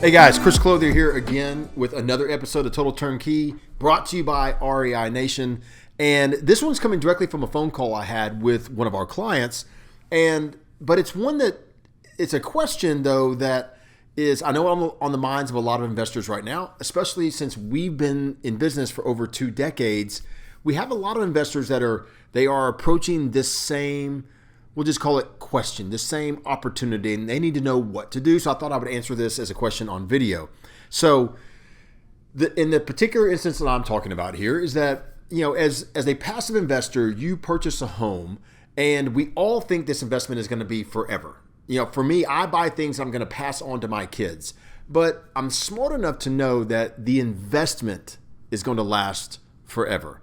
Hey guys, Chris Clothier here again with another episode of Total Turnkey, brought to you by REI Nation. And this one's coming directly from a phone call I had with one of our clients. But it's one that, it's a question though that is, I know, on the minds of a lot of investors right now, especially since we've been in business for over 2 decades. We have a lot of investors that are approaching this same, we'll just call it question, the same opportunity, and they need to know what to do. So I thought I would answer this as a question on video. So in the particular instance that I'm talking about here is that, as a passive investor, you purchase a home and we all think this investment is going to be forever. For me, I buy things I'm going to pass on to my kids, but I'm smart enough to know that the investment is going to last forever.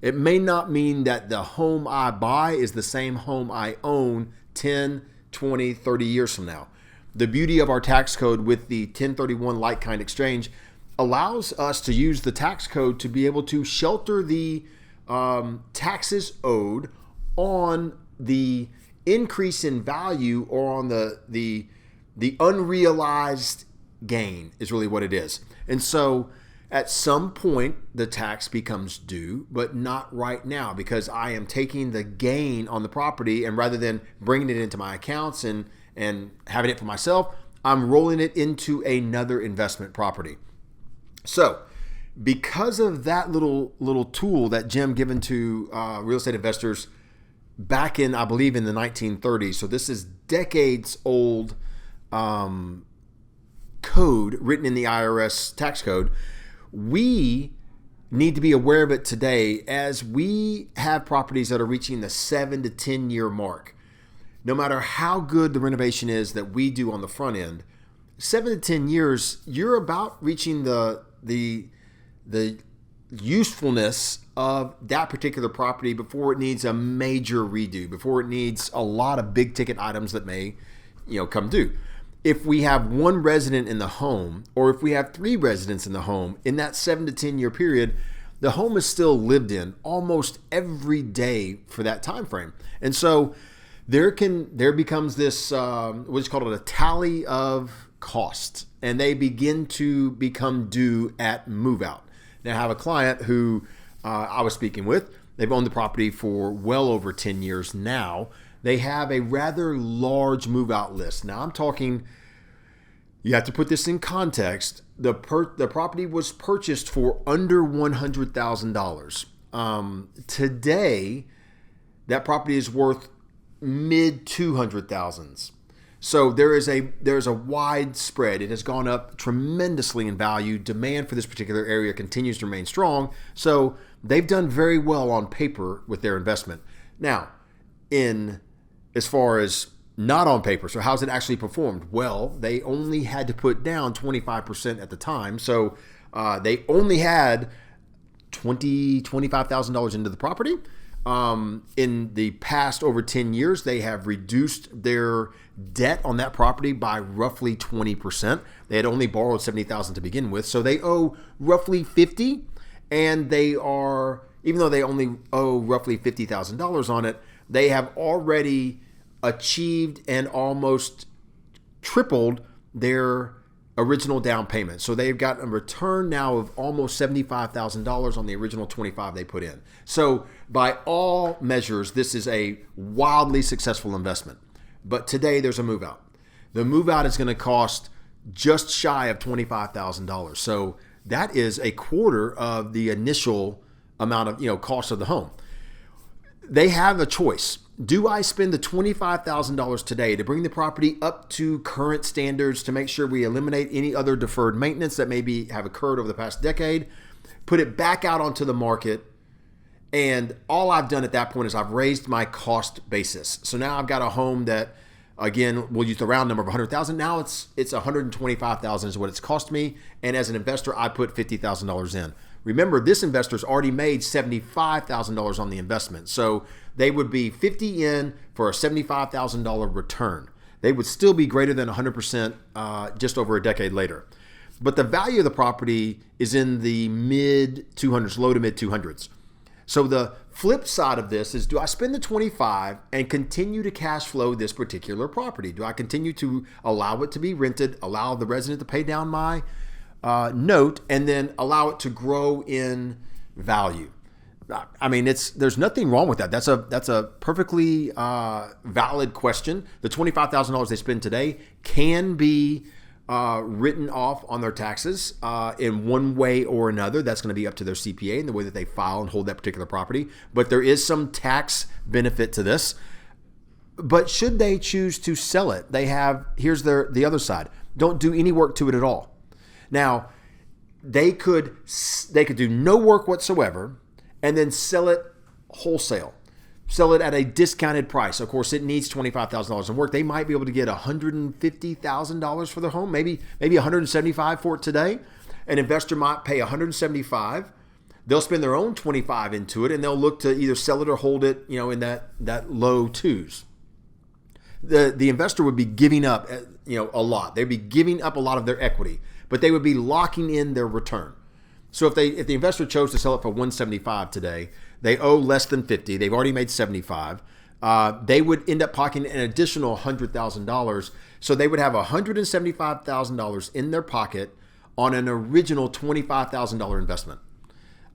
It may not mean that the home I buy is the same home I own 10, 20, 30 years from now. The beauty of our tax code with the 1031 like-kind exchange allows us to use the tax code to be able to shelter the taxes owed on the increase in value or on the unrealized gain is really what it is. And so at some point, the tax becomes due, but not right now, because I am taking the gain on the property, and rather than bringing it into my accounts and having it for myself, I'm rolling it into another investment property. So because of that little tool that Jim given to real estate investors back in, I believe, in the 1930s, so this is decades old code written in the IRS tax code, we need to be aware of it today as we have properties that are reaching the 7 to 10 year mark. No matter how good the renovation is that we do on the front end, 7 to 10 years, you're about reaching the usefulness of that particular property before it needs a major redo, before it needs a lot of big ticket items that may, come due. If we have one resident in the home, or if we have 3 residents in the home, in that 7 to 10 year period, the home is still lived in almost every day for that time frame. And so there becomes this, what's called a tally of costs, and they begin to become due at move out. Now I have a client who I was speaking with. They've owned the property for well over 10 years now. They have a rather large move-out list. Now I'm talking, you have to put this in context. The property was purchased for under $100,000. Today, that property is worth mid 200,000s. So there's a wide spread. It has gone up tremendously in value. Demand for this particular area continues to remain strong. So they've done very well on paper with their investment. Now, as far as not on paper, so how's it actually performed? Well, they only had to put down 25% at the time. So they only had $25,000 into the property. In the past over 10 years, they have reduced their debt on that property by roughly 20%. They had only borrowed $70,000 to begin with. So they owe roughly $50,000, and they are, even though they only owe roughly $50,000 on it, they have already achieved and almost tripled their original down payment. So they've got a return now of almost $75,000 on the original $25,000 they put in. So by all measures, this is a wildly successful investment. But today there's a move out. The move out is going to cost just shy of $25,000. So that is a quarter of the initial amount of cost of the home. They have a choice. Do I spend the $25,000 today to bring the property up to current standards to make sure we eliminate any other deferred maintenance that maybe have occurred over the past decade, put it back out onto the market, and all I've done at that point is I've raised my cost basis. So now I've got a home that, again, we'll use the round number of $100,000. Now it's $125,000 is what it's cost me, and as an investor, I put $50,000 in. Remember, this investor's already made $75,000 on the investment. So they would be $50,000 in for a $75,000 return. They would still be greater than 100% just over a decade later. But the value of the property is in the mid 200s, low to mid 200s. So the Flip side of this is, do I spend the 25 and continue to cash flow this particular property? Do I continue to allow it to be rented, allow the resident to pay down my note, and then allow it to grow in value? I mean, there's nothing wrong with that. That's a perfectly valid question. The $25,000 they spend today can be written off on their taxes in one way or another. That's going to be up to their CPA and the way that they file and hold that particular property. But there is some tax benefit to this. But should they choose to sell it, here's the other side. Don't do any work to it at all. Now, they could do no work whatsoever and then sell it wholesale. Sell it at a discounted price. Of course, it needs $25,000 in work. They might be able to get $150,000 for their home, maybe $175,000 for it today. An investor might pay $175,000. They'll spend their own $25,000 into it, and they'll look to either sell it or hold it, in that low twos. The investor would be giving up, a lot. They'd be giving up a lot of their equity, but they would be locking in their return. So if the investor chose to sell it for $175,000 today, they owe less than $50,000. They've already made $75,000. They would end up pocketing an additional $100,000. So they would have $175,000 in their pocket on an original $25,000 investment.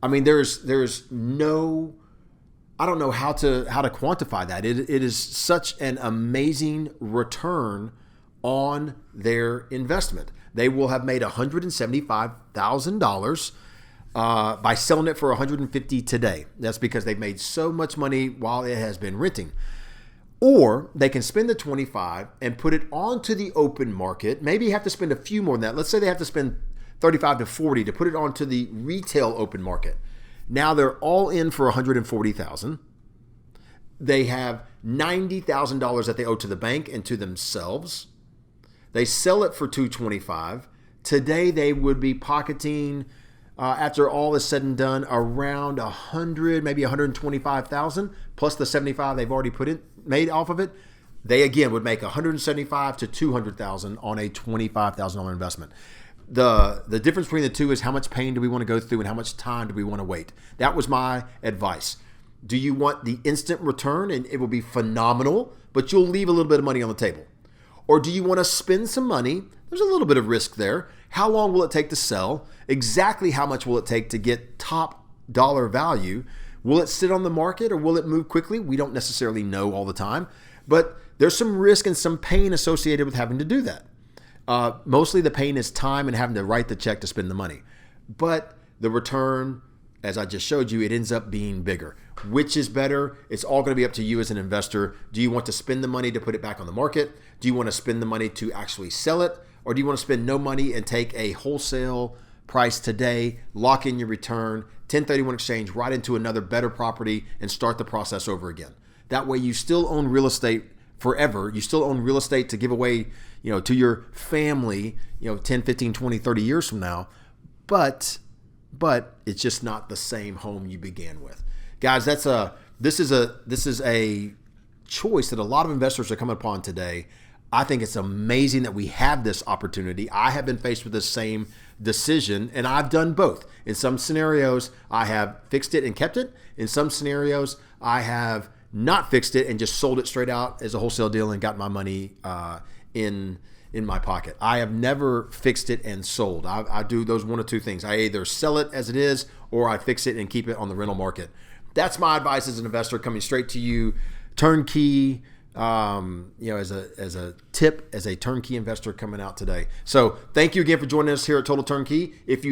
I mean, there's no, I don't know how to quantify that. It is such an amazing return on their investment. They will have made $175,000 by selling it for $150,000 today. That's because they've made so much money while it has been renting. Or they can spend the $25,000 and put it onto the open market. Maybe you have to spend a few more than that. Let's say they have to spend $35,000 to $40,000 to put it onto the retail open market. Now they're all in for $140,000. They have $90,000 that they owe to the bank and to themselves. They sell it for $225,000. Today they would be pocketing, after all is said and done, around $100,000, maybe $125,000 plus the $75,000 they've already made off of it. They again would make $175,000 to $200,000 on a $25,000 investment. The difference between the two is how much pain do we want to go through and how much time do we want to wait. That was my advice. Do you want the instant return and it will be phenomenal, but you'll leave a little bit of money on the table? Or do you want to spend some money? There's a little bit of risk there. How long will it take to sell? Exactly how much will it take to get top dollar value? Will it sit on the market or will it move quickly? We don't necessarily know all the time, but there's some risk and some pain associated with having to do that. Mostly the pain is time and having to write the check to spend the money. But the return, as I just showed you, it ends up being bigger. Which is better? It's all going to be up to you as an investor. Do you want to spend the money to put it back on the market? Do you want to spend the money to actually sell it? Or do you want to spend no money and take a wholesale price today, lock in your return, 1031 exchange right into another better property and start the process over again? That way you still own real estate forever. You still own real estate to give away, to your family, 10, 15, 20, 30 years from now. But it's just not the same home you began with. Guys, this is a choice that a lot of investors are coming upon today. I think it's amazing that we have this opportunity. I have been faced with the same decision, and I've done both. In some scenarios, I have fixed it and kept it. In some scenarios, I have not fixed it and just sold it straight out as a wholesale deal and got my money in my pocket. I have never fixed it and sold. I do those one or two things. I either sell it as it is or I fix it and keep it on the rental market. That's my advice as an investor, coming straight to you. Turnkey, as a tip, as a turnkey investor coming out today. So thank you again for joining us here at Total Turnkey. If you